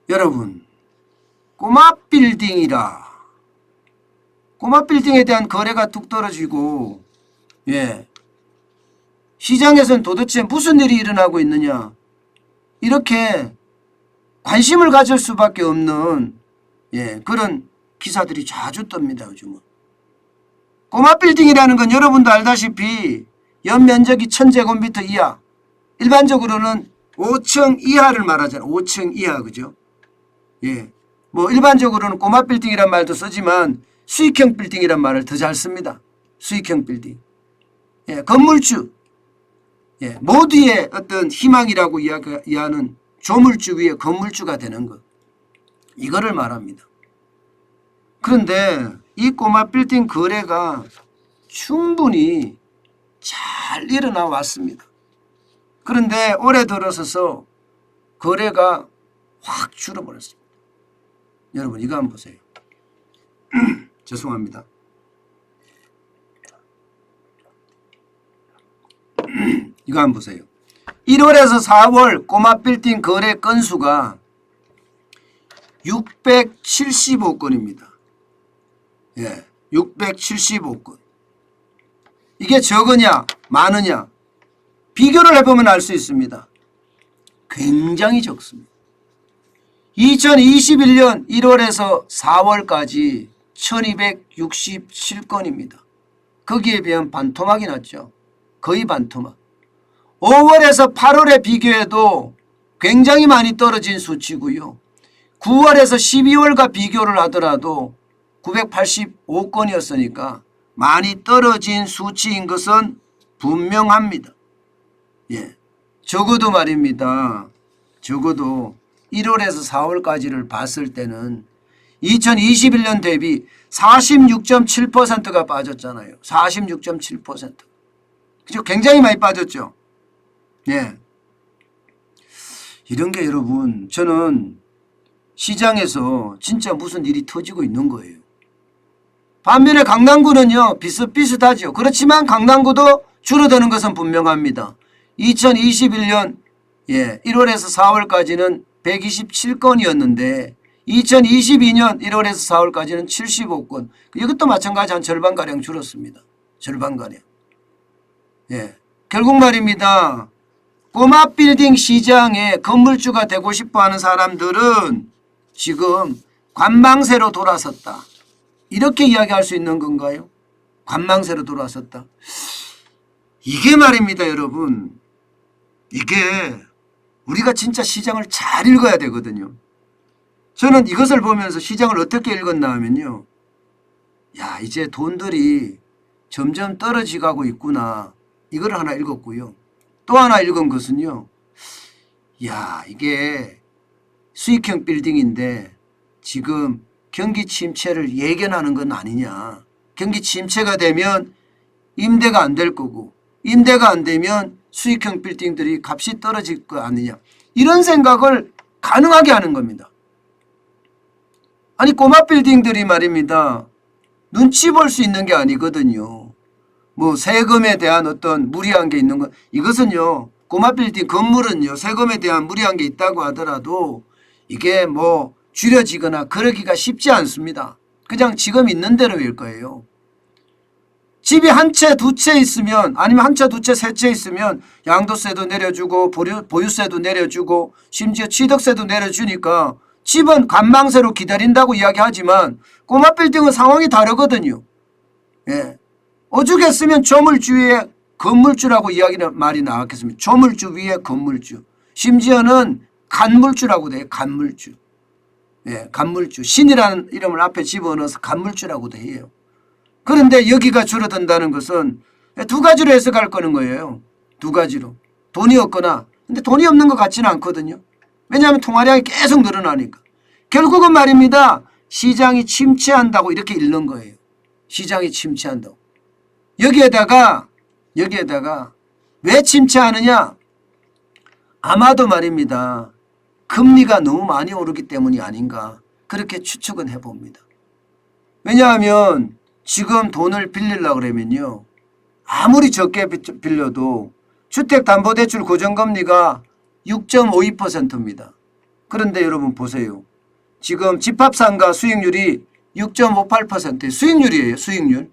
여러분, 꼬마 빌딩이라. 꼬마 빌딩에 대한 거래가 뚝 떨어지고, 시장에서는 도대체 무슨 일이 일어나고 있느냐. 이렇게 관심을 가질 수밖에 없는 그런 기사들이 자주 뜹니다. 요즘은. 꼬마 빌딩이라는 건 여러분도 알다시피 연면적이 1000제곱미터 이하, 일반적으로는 5층 이하를 말하잖아요. 5층 이하, 그죠? 뭐 일반적으로는 꼬마 빌딩이란 말도 쓰지만 수익형 빌딩이란 말을 더 잘 씁니다. 수익형 빌딩. 건물주. 모두의 어떤 희망이라고 이야기하는 조물주 위에 건물주가 되는 것. 이거를 말합니다. 그런데 이 꼬마 빌딩 거래가 충분히 잘 일어나 왔습니다. 그런데 올해 들어서서 거래가 확 줄어버렸습니다. 여러분 이거 한번 보세요. 죄송합니다. 이거 한번 보세요. 1월에서 4월 꼬마 빌딩 거래 건수가 675건입니다. 675건. 이게 적으냐 많으냐 비교를 해보면 알 수 있습니다. 굉장히 적습니다. 2021년 1월에서 4월까지 1267건입니다. 거기에 비하면 반토막이 났죠. 거의 반토막. 5월에서 8월에 비교해도 굉장히 많이 떨어진 수치고요. 9월에서 12월과 비교를 하더라도 985건이었으니까 많이 떨어진 수치인 것은 분명합니다. 적어도 말입니다. 적어도 1월에서 4월까지를 봤을 때는 2021년 대비 46.7%가 빠졌잖아요. 46.7%. 그죠? 굉장히 많이 빠졌죠. 이런 게 여러분, 저는 시장에서 진짜 무슨 일이 터지고 있는 거예요. 반면에 강남구는요, 비슷비슷하죠. 그렇지만 강남구도 줄어드는 것은 분명합니다. 2021년 1월에서 4월까지는 127건이었는데 2022년 1월에서 4월까지는 75건. 이것도 마찬가지 한 절반가량 줄었습니다. 절반가량. 결국 말입니다. 꼬마 빌딩 시장에 건물주가 되고 싶어하는 사람들은 지금 관망세로 돌아섰다. 이렇게 이야기할 수 있는 건가요? 관망세로 돌아섰다. 이게 말입니다, 여러분. 이게 우리가 진짜 시장을 잘 읽어야 되거든요. 저는 이것을 보면서 시장을 어떻게 읽었나 하면요. 야, 이제 돈들이 점점 떨어지고 있구나. 이걸 하나 읽었고요. 또 하나 읽은 것은요. 야, 이게 수익형 빌딩인데 지금 경기 침체를 예견하는 건 아니냐. 경기 침체가 되면 임대가 안 될 거고 임대가 안 되면 수익형 빌딩들이 값이 떨어질 거 아니냐. 이런 생각을 가능하게 하는 겁니다. 아니 꼬마 빌딩들이 말입니다. 눈치 볼 수 있는 게 아니거든요. 뭐 세금에 대한 어떤 무리한 게 있는 것, 이것은요. 꼬마 빌딩 건물은요. 세금에 대한 무리한 게 있다고 하더라도 이게 뭐 줄여지거나 그러기가 쉽지 않습니다. 그냥 지금 있는 대로일 거예요. 집이 한 채, 두 채 있으면 아니면 한 채, 두 채, 세 채 있으면 양도세도 내려주고 보유세도 내려주고 심지어 취득세도 내려주니까 집은 관망세로 기다린다고 이야기하지만 꼬마 빌딩은 상황이 다르거든요. 오죽했으면 조물주 위에 건물주라고 말이 나왔겠습니다. 조물주 위에 건물주. 심지어는 간물주라고 돼요. 간물주. 간물주. 신이라는 이름을 앞에 집어넣어서 간물주라고도 해요. 그런데 여기가 줄어든다는 것은 두 가지로 해석할 거는 거예요. 두 가지로. 돈이 없거나. 근데 돈이 없는 것 같지는 않거든요. 왜냐하면 통화량이 계속 늘어나니까. 결국은 말입니다. 시장이 침체한다고 이렇게 읽는 거예요. 시장이 침체한다고. 여기에다가 왜 침체하느냐? 아마도 말입니다. 금리가 너무 많이 오르기 때문이 아닌가 그렇게 추측은 해봅니다. 왜냐하면 지금 돈을 빌리려고 그러면요. 아무리 적게 빌려도 주택담보대출 고정금리가 6.52%입니다. 그런데 여러분 보세요. 지금 집합상가 수익률이 6.58%. 수익률이에요. 수익률.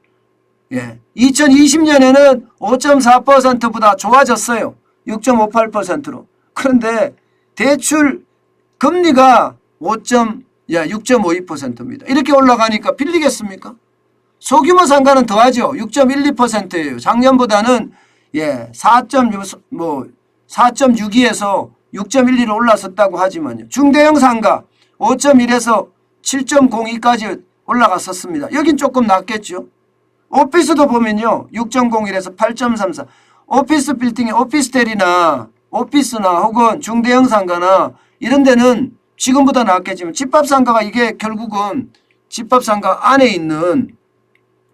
예. 2020년에는 5.4%보다 좋아졌어요. 6.58%로. 그런데 대출 금리가 6.52%입니다. 이렇게 올라가니까 빌리겠습니까? 소규모 상가는 더하죠. 6.12%예요. 작년보다는 4.62에서 6.12로 올라섰다고 하지만요. 중대형 상가 5.1에서 7.02까지 올라갔었습니다. 여긴 조금 낮겠죠. 오피스도 보면요. 6.01에서 8.34. 오피스 빌딩의 오피스텔이나 오피스나 혹은 중대형 상가나 이런 데는 지금보다 낫겠지만 집합상가가 이게 결국은 집합상가 안에 있는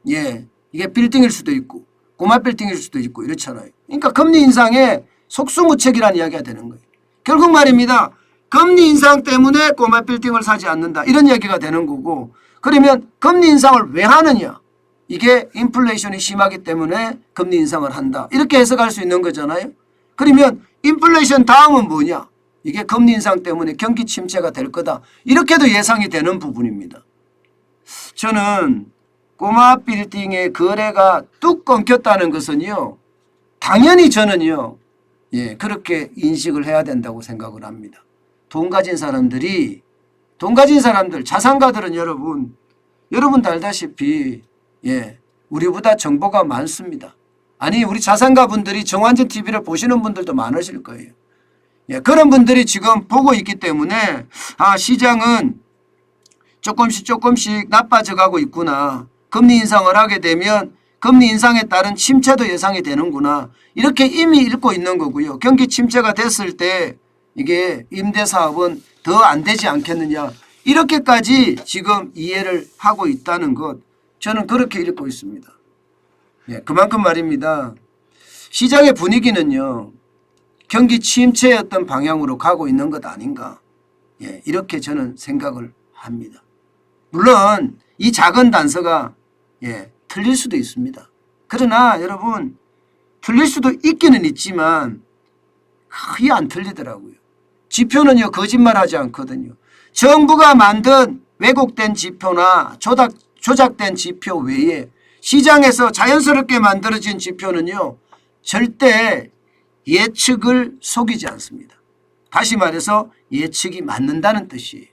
이게 빌딩일 수도 있고 고마 빌딩일 수도 있고 이렇잖아요. 그러니까 금리 인상에 속수무책이라는 이야기가 되는 거예요. 결국 말입니다. 금리 인상 때문에 고마 빌딩을 사지 않는다. 이런 이야기가 되는 거고 그러면 금리 인상을 왜 하느냐. 이게 인플레이션이 심하기 때문에 금리 인상을 한다. 이렇게 해석할 수 있는 거잖아요. 그러면 인플레이션 다음은 뭐냐. 이게 금리 인상 때문에 경기 침체가 될 거다. 이렇게도 예상이 되는 부분입니다. 저는 꼬마 빌딩의 거래가 뚝 끊겼다는 것은요. 당연히 저는요. 그렇게 인식을 해야 된다고 생각을 합니다. 돈 가진 사람들, 자산가들은 여러분 알다시피 우리보다 정보가 많습니다. 아니 우리 자산가 분들이 정환전 TV를 보시는 분들도 많으실 거예요. 그런 분들이 지금 보고 있기 때문에 시장은 조금씩 나빠져 가고 있구나. 금리 인상을 하게 되면 금리 인상에 따른 침체도 예상이 되는구나. 이렇게 이미 읽고 있는 거고요. 경기 침체가 됐을 때 이게 임대사업은 더 안 되지 않겠느냐. 이렇게까지 지금 이해를 하고 있다는 것. 저는 그렇게 읽고 있습니다. 그만큼 말입니다. 시장의 분위기는요. 경기 침체의 어떤 방향으로 가고 있는 것 아닌가. 이렇게 저는 생각을 합니다. 물론 이 작은 단서가 틀릴 수도 있습니다. 그러나 여러분 틀릴 수도 있기는 있지만 거의 안 틀리더라고요. 지표는요 거짓말하지 않거든요. 정부가 만든 왜곡된 지표나 조작된 지표 외에 시장에서 자연스럽게 만들어진 지표는요 절대 예측을 속이지 않습니다. 다시 말해서 예측이 맞는다는 뜻이에요.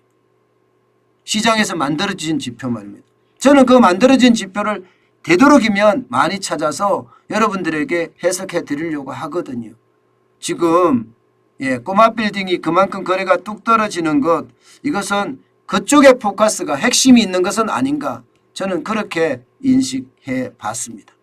시장에서 만들어진 지표 말입니다. 저는 그 만들어진 지표를 되도록이면 많이 찾아서 여러분들에게 해석해 드리려고 하거든요. 지금 꼬마 빌딩이 그만큼 거래가 뚝 떨어지는 것, 이것은 그쪽에 포커스가 핵심이 있는 것은 아닌가, 저는 그렇게 인식해 봤습니다.